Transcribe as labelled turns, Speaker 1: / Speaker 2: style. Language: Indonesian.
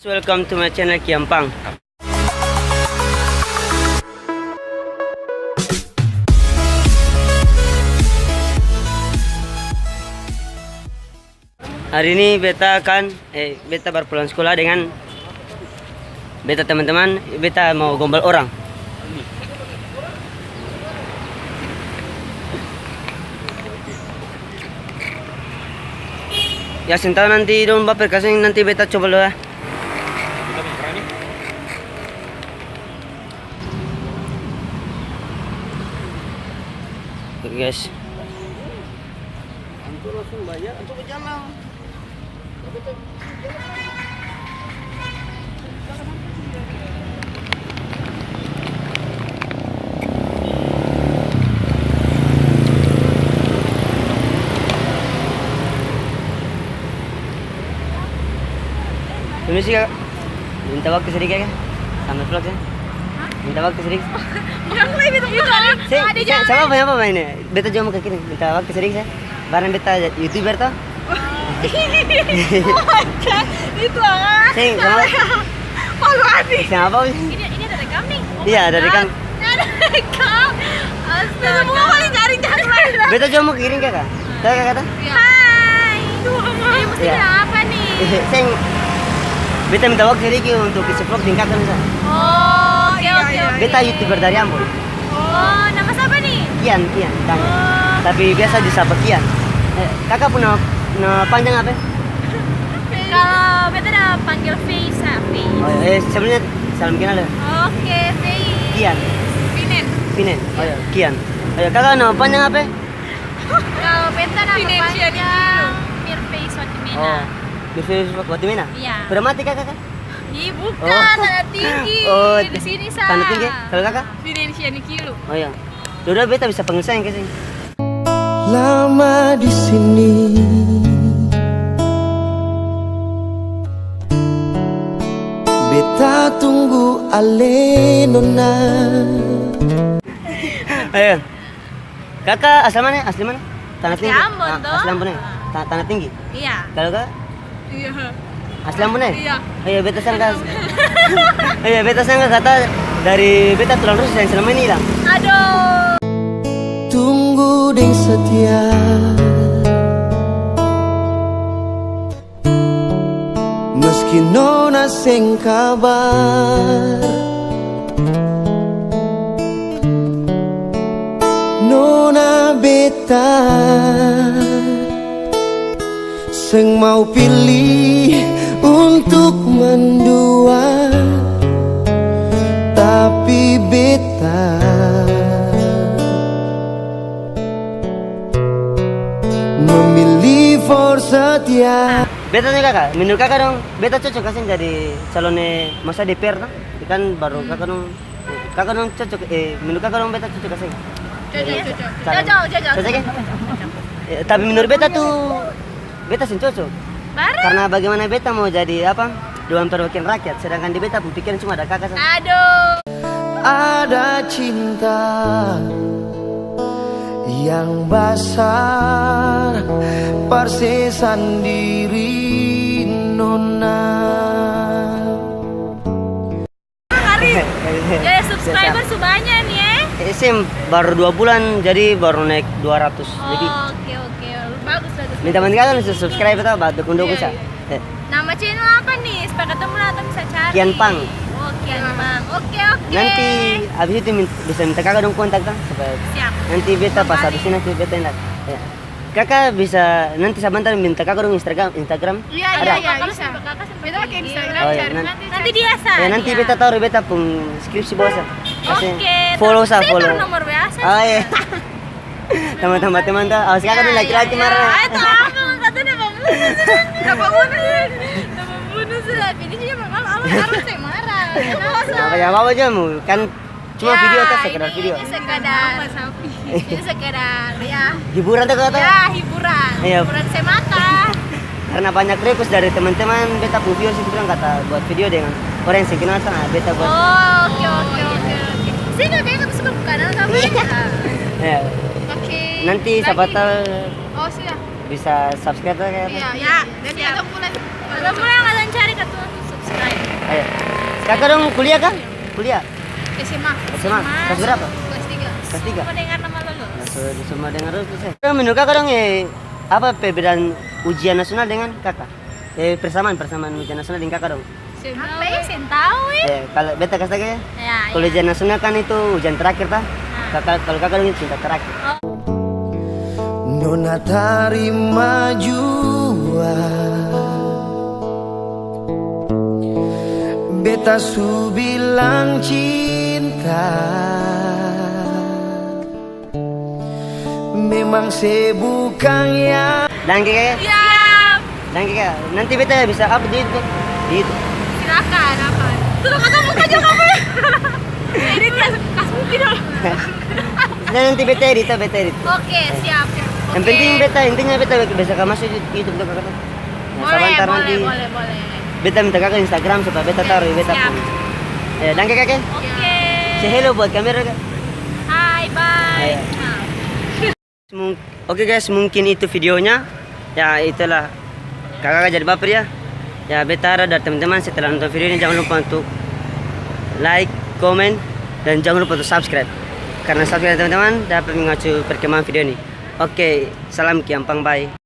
Speaker 1: Welcome to my channel Kiampang. Hari ini beta baru pulang sekolah dengan beta teman-teman. Beta mau gombal orang. Ya sentau nanti dong baper kasih nanti beta coba dulu ya. Oke guys. Antum langsung bayar, antum berjalan. Permisi kak, minta waktu sedikit kan? Sambil vlog ya? Minta waktu sedikit. Sama apa ini? Beta jom ke kiri, minta waktu sedikit ya? Barang beta YouTuber toh?
Speaker 2: Itu ah.
Speaker 1: Sing, sama.
Speaker 2: Malu hati.
Speaker 1: Sama apa?
Speaker 2: Ini ada rekam nih.
Speaker 1: Iya, ada rekam.
Speaker 2: Ada rekam. Astaga. Semua paling cari-cari.
Speaker 1: Beta jom mau kirim kak? Tahu kak kata?
Speaker 2: Hai. Ini mesti apa nih?
Speaker 1: Sing, beta minta waktu sedikit untuk isi vlog tingkatkan misalnya.
Speaker 2: Oh, oke.
Speaker 1: Beta YouTuber dari Ambon.
Speaker 2: Oh, nama siapa nih?
Speaker 1: Kian, tanya. Tapi biasa disapa Kian. Kakak punya panjang apa?
Speaker 2: Kalau beta udah panggil Faisa.
Speaker 1: Oh, sebenarnya salam kenal ya.
Speaker 2: Oke, Fei.
Speaker 1: Kian.
Speaker 2: Pinen.
Speaker 1: Oh ya, Kian. Ayo kakak nama panjang apa?
Speaker 2: Kalau beta nama panjang Mirfais Watimena.
Speaker 1: Oh, Mirfais Watimena.
Speaker 2: Iya.
Speaker 1: Sudah mati kakak?
Speaker 2: Ih, bukan, tanda tinggi.
Speaker 1: Oh,
Speaker 2: di sini sa.
Speaker 1: tanda tinggi. Kalau kakak?
Speaker 2: Di Indonesia nih kilo.
Speaker 1: Oh ya. Udah beta bisa panggil sayang ke sini.
Speaker 3: Lama di sini, beta tunggu ale nona.
Speaker 1: Ayo. Kakak asal mana? Asli mana? Tanah
Speaker 2: Asli
Speaker 1: tinggi.
Speaker 2: Ambon, toh.
Speaker 1: Asli Ambon ya? Tanah tinggi.
Speaker 2: Iya.
Speaker 1: Kalau kak?
Speaker 2: Iya.
Speaker 1: Asli Ambon ya?
Speaker 2: Iya.
Speaker 1: Ayo beta sangka. Ayo beta sangka kata dari beta tulang rusuk yang selama ini hilang.
Speaker 2: Aduh.
Speaker 3: Tunggu deng setia, meski nona seng kabar. Nona beta seng mau pilih untuk mendua, tapi beta memilih for setia.
Speaker 1: Beta nih kakak, menurut kakak dong, beta cocok kasih jadi calonnya masa DPR kan? Kan baru kakak dong cocok, menurut kakak dong beta cocok kasih. Cocok ya? Tapi menurut beta tuh, beta sih cocok.
Speaker 2: Baru.
Speaker 1: Karena bagaimana beta mau jadi apa? Dewan perwakilan rakyat, sedangkan di beta pikiran cuma ada kakak saja.
Speaker 2: Aduh.
Speaker 3: Ada cinta yang basah, persesan diri nona.
Speaker 2: Ya subscriber sebanyak nih ya.
Speaker 1: Sim baru 2 bulan jadi baru naik 200. Jadi
Speaker 2: Oke. Bagus.
Speaker 1: minta kakak subscribe atau dukung bisa.
Speaker 2: Nama channel apa nih? Supaya ketemu lah atau bisa cari.
Speaker 1: Kianpang.
Speaker 2: Oh, Kianpang. Oke.
Speaker 1: Nanti habis itu bisa minta kakak dong kontak kan supaya
Speaker 2: Siap.
Speaker 1: nanti beta pas habis ini nanti beta enak. Ya. Kakak bisa nanti sebentar minta kakak dong Instagram.
Speaker 2: Iya, bisa. Beta pakai Instagram.
Speaker 1: Oh, ya,
Speaker 2: Nanti dia sa.
Speaker 1: Ya nanti beta taruh beta pun skripsi bawah sa. Kasih
Speaker 2: Oke.
Speaker 1: follow sa,
Speaker 2: Saya
Speaker 1: follow.
Speaker 2: taruh nomor WA sa.
Speaker 1: Oh iya. Teman-teman tuh, awas kakak dong laki-laki marah.
Speaker 2: Itu apa? Kata udah membunuh sudah. Ini juga memang harus saya marah.
Speaker 1: Apa aja mu kan cuma video tuh sekedar video.
Speaker 2: Ini sekedar. Ini sekedar ya.
Speaker 1: Hiburan tuh kata.
Speaker 2: Ya hiburan.
Speaker 1: Iya.
Speaker 2: Hiburan semata.
Speaker 1: Karena banyak request dari teman-teman beta pun video sih bilang kata buat video dengan orang yang sekenal sana beta buat.
Speaker 2: Oh, oke. Sih nggak beda suka kanal kamu ya.
Speaker 1: Ya.
Speaker 2: Oke.
Speaker 1: Nanti siapa tahu
Speaker 2: Oh siap.
Speaker 1: bisa subscribe kan?
Speaker 2: Iya. Jadi ada mulai kalian cari ke tuh subscribe.
Speaker 1: Kakak dong kuliah kan? Kuliah.
Speaker 2: SMA.
Speaker 1: SMA. Kelas berapa?
Speaker 2: Kelas 3.
Speaker 1: Kelas 3.
Speaker 2: Mau dengar nama lulus.
Speaker 1: Semua dengar terus saya. Menurut kakak dong apa perbedaan ujian nasional dengan kakak? Persamaan ujian nasional dengan kakak dong.
Speaker 2: Apa ya? Sen tahu ya.
Speaker 1: Kalau beta kasih ya.
Speaker 2: Ya.
Speaker 1: Kalau ujian nasional kan itu ujian terakhir ta. Kalau kakak dong cinta terakhir.
Speaker 3: Nona tarima jua beta su bilang cinta memang bukan ya.
Speaker 1: Dan kakak.
Speaker 2: Siap.
Speaker 1: Dan kakak. Nanti beta bisa update tuh. Di itu.
Speaker 2: Silakan apa? Tuh kata muka aja kamu ya. Ini dia kasih video.
Speaker 1: Nanti beta edit.
Speaker 2: Oke, siap.
Speaker 1: Yang penting intinya beta bisa masuk YouTube tuh kakak.
Speaker 2: Boleh.
Speaker 1: Beta minta kakak Instagram supaya beta taruh beta
Speaker 2: Siap.
Speaker 1: pun. Ya, dan kakak.
Speaker 2: Oke.
Speaker 1: Say hello buat kamera kak.
Speaker 2: Hai, bye.
Speaker 1: Oke guys, mungkin itu videonya. Ya itulah kakak jadi baper ya. Ya beta harap dari teman-teman setelah nonton video ini jangan lupa untuk like, komen, dan jangan lupa untuk subscribe. Karena subscribe teman-teman dapat mengacu perkembangan video ini. Oke, salam Kiampang, bye.